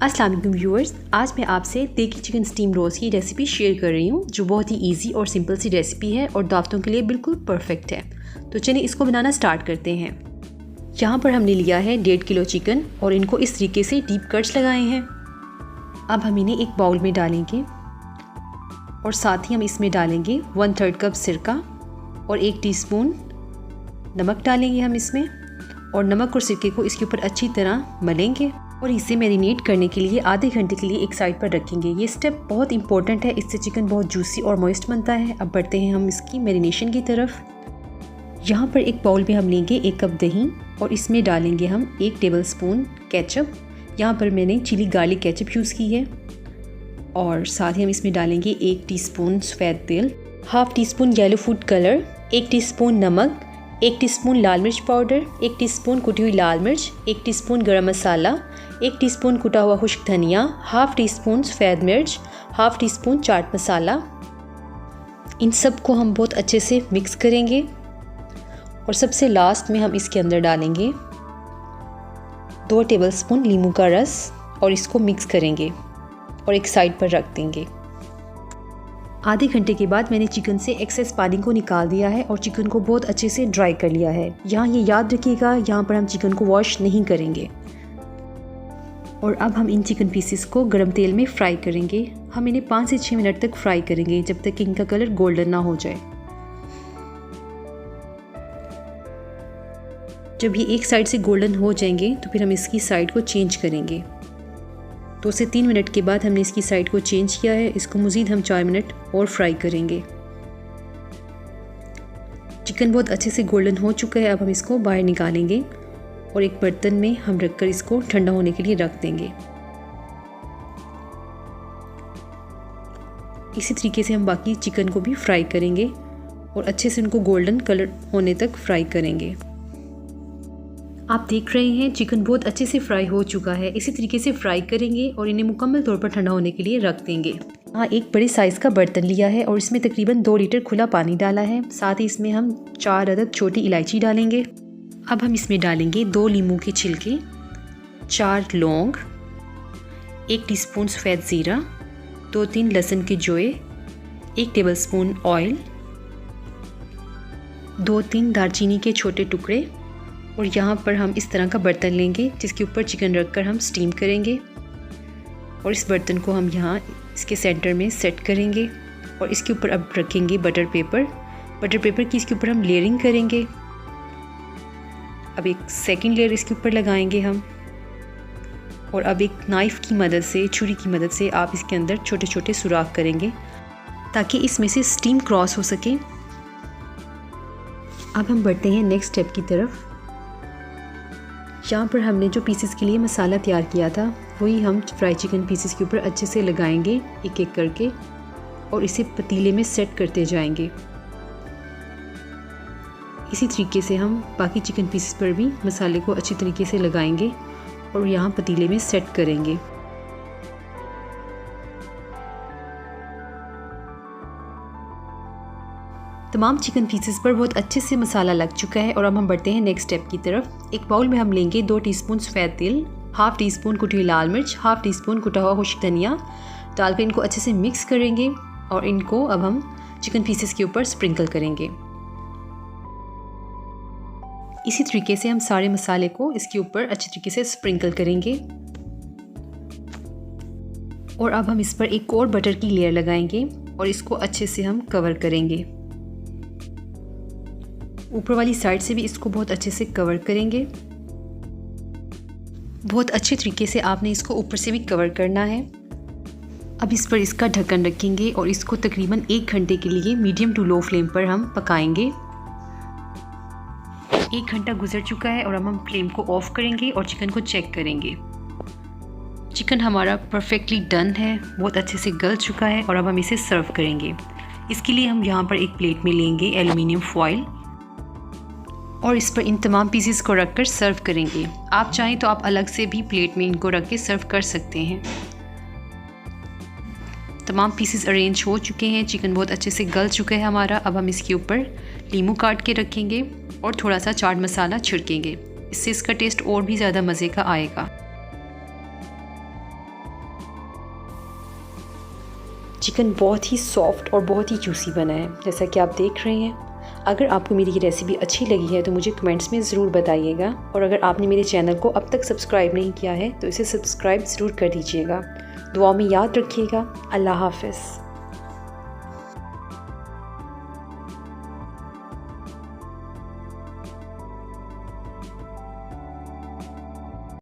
अस्सलाम वालेकुम व्यूअर्स, आज मैं आपसे देगी चिकन स्टीम रोस्ट की रेसिपी शेयर कर रही हूँ जो बहुत ही इजी और सिंपल सी रेसिपी है और दावतों के लिए बिल्कुल परफेक्ट है। तो चलिए इसको बनाना स्टार्ट करते हैं। यहाँ पर हमने लिया है 1.5 किलो चिकन और इनको इस तरीके से डीप कट्स लगाए हैं। अब हम इन्हें एक बाउल में डालेंगे और साथ ही हम इसमें डालेंगे 1/3 कप सिरका और 1 टीस्पून नमक डालेंगे हम इसमें, और नमक और सिरके को इसके ऊपर अच्छी तरह मलेंगे और इसे मैरिनेट करने के लिए आधे घंटे के लिए एक साइड पर रखेंगे। ये स्टेप बहुत इंपॉर्टेंट है, इससे चिकन बहुत जूसी और मॉइस्ट बनता है। अब बढ़ते हैं हम इसकी मैरिनेशन की तरफ। यहाँ पर एक बाउल में हम लेंगे 1 कप दही और इसमें डालेंगे हम 1 टेबलस्पून केचप। यहाँ पर मैंने चिली गार्लिक केचप यूज़ की है। और साथ ही हम इसमें डालेंगे 1 टीस्पून सफ़ेद तेल, half teaspoon yellow food colour, 1 teaspoon नमक, 1 टीस्पून लाल मिर्च पाउडर, 1 टीस्पून कुटी हुई लाल मिर्च, 1 टीस्पून गरम मसाला, 1 टीस्पून कुटा हुआ खुश्क धनिया, हाफ टीस्पून सफ़ेद मिर्च, हाफ टीस्पून चाट मसाला। इन सब को हम बहुत अच्छे से मिक्स करेंगे और सबसे लास्ट में हम इसके अंदर डालेंगे 2 टेबलस्पून नींबू का रस और इसको मिक्स करेंगे और एक साइड पर रख देंगे। आधे घंटे के बाद मैंने चिकन से एक्सेस पानी को निकाल दिया है और चिकन को बहुत अच्छे से ड्राई कर लिया है। यहाँ ये याद रखिएगा, यहाँ पर हम चिकन को वॉश नहीं करेंगे। और अब हम इन चिकन पीसेस को गरम तेल में फ्राई करेंगे। हम इन्हें 5 से 6 मिनट तक फ्राई करेंगे जब तक इनका कलर गोल्डन ना हो जाए। जब ये एक साइड से गोल्डन हो जाएंगे तो फिर हम इसकी साइड को चेंज करेंगे। 2 से 3 मिनट के बाद हमने इसकी साइड को चेंज किया है। इसको मज़ीद हम 4 मिनट और फ्राई करेंगे। चिकन बहुत अच्छे से गोल्डन हो चुका है। अब हम इसको बाहर निकालेंगे और एक बर्तन में हम रखकर इसको ठंडा होने के लिए रख देंगे। इसी तरीके से हम बाकी चिकन को भी फ्राई करेंगे और अच्छे से उनको गोल्डन कलर होने तक फ्राई करेंगे। आप देख रहे हैं चिकन बहुत अच्छे से फ्राई हो चुका है। इसी तरीके से फ्राई करेंगे और इन्हें मुकम्मल तौर पर ठंडा होने के लिए रख देंगे। हाँ, एक बड़े साइज़ का बर्तन लिया है और इसमें तकरीबन 2 लीटर खुला पानी डाला है। साथ ही इसमें हम 4 अदद छोटी इलायची डालेंगे। अब हम इसमें डालेंगे 2 नींबू के छिलके, 4 लौंग, 1 टीस्पून सफ़ेद ज़ीरा, 2-3 लहसुन के जोए, 1 टेबलस्पून ऑयल, 2-3 दालचीनी के छोटे टुकड़े। और यहाँ पर हम इस तरह का बर्तन लेंगे जिसके ऊपर चिकन रखकर हम स्टीम करेंगे और इस बर्तन को हम यहाँ इसके सेंटर में सेट करेंगे और इसके ऊपर अब रखेंगे बटर पेपर की इसके ऊपर हम लेयरिंग करेंगे। अब एक सेकंड लेयर इसके ऊपर लगाएंगे हम और अब एक नाइफ़ की मदद से, छुरी की मदद से आप इसके अंदर छोटे छोटे सुराख करेंगे ताकि इसमें से स्टीम क्रॉस हो सके। अब हम बढ़ते हैं नेक्स्ट स्टेप की तरफ। यहाँ पर हमने जो पीसेस के लिए मसाला तैयार किया था वही हम फ्राई चिकन पीसेस के ऊपर अच्छे से लगाएंगे एक एक करके और इसे पतीले में सेट करते जाएंगे। इसी तरीके से हम बाकी चिकन पीसेस पर भी मसाले को अच्छी तरीके से लगाएंगे और यहाँ पतीले में सेट करेंगे। तमाम चिकन पीसेस पर बहुत अच्छे से मसाला लग चुका है और अब हम बढ़ते हैं नेक्स्ट स्टेप की तरफ। एक बाउल में हम लेंगे 2 टीस्पून सफ़ेद तेल, हाफ टीस्पून कुटी हुई लाल मिर्च, हाफ टीस्पून कुटा हुआ खुश्क धनिया डालकर इनको अच्छे से मिक्स करेंगे और इनको अब हम चिकन पीसेस के ऊपर स्प्रिंकल करेंगे। इसी तरीके से हम सारे मसाले को इसके ऊपर अच्छी तरीके से स्प्रिंकल करेंगे और अब हम इस पर एक और बटर की लेयर लगाएंगे और इसको अच्छे से हम कवर करेंगे। ऊपर वाली साइड से भी इसको बहुत अच्छे से कवर करेंगे। बहुत अच्छे तरीके से आपने इसको ऊपर से भी कवर करना है। अब इस पर इसका ढक्कन रखेंगे और इसको तकरीबन 1 घंटे के लिए मीडियम टू लो फ्लेम पर हम पकाएंगे। 1 घंटा गुजर चुका है और अब हम फ्लेम को ऑफ करेंगे और चिकन को चेक करेंगे। चिकन हमारा परफेक्टली डन है, बहुत अच्छे से गल चुका है और अब हम इसे सर्व करेंगे। इसके लिए हम यहाँ पर एक प्लेट में लेंगे एल्युमिनियम फॉइल और इस पर इन तमाम पीसेस को रखकर सर्व करेंगे। आप चाहें तो आप अलग से भी प्लेट में इनको रख के सर्व कर सकते हैं। तमाम पीसेस अरेंज हो चुके हैं, चिकन बहुत अच्छे से गल चुका है हमारा। अब हम इसके ऊपर नींबू काट के रखेंगे और थोड़ा सा चाट मसाला छिड़केंगे। इससे इसका टेस्ट और भी ज़्यादा मज़े का आएगा। चिकन बहुत ही सॉफ्ट और बहुत ही जूसी बना है, जैसा कि आप देख रहे हैं। अगर आपको मेरी ये रेसिपी अच्छी लगी है तो मुझे कमेंट्स में ज़रूर बताइएगा, और अगर आपने मेरे चैनल को अब तक सब्सक्राइब नहीं किया है तो इसे सब्सक्राइब ज़रूर कर दीजिएगा। दुआ में याद रखिएगा। अल्लाह हाफ़िज़।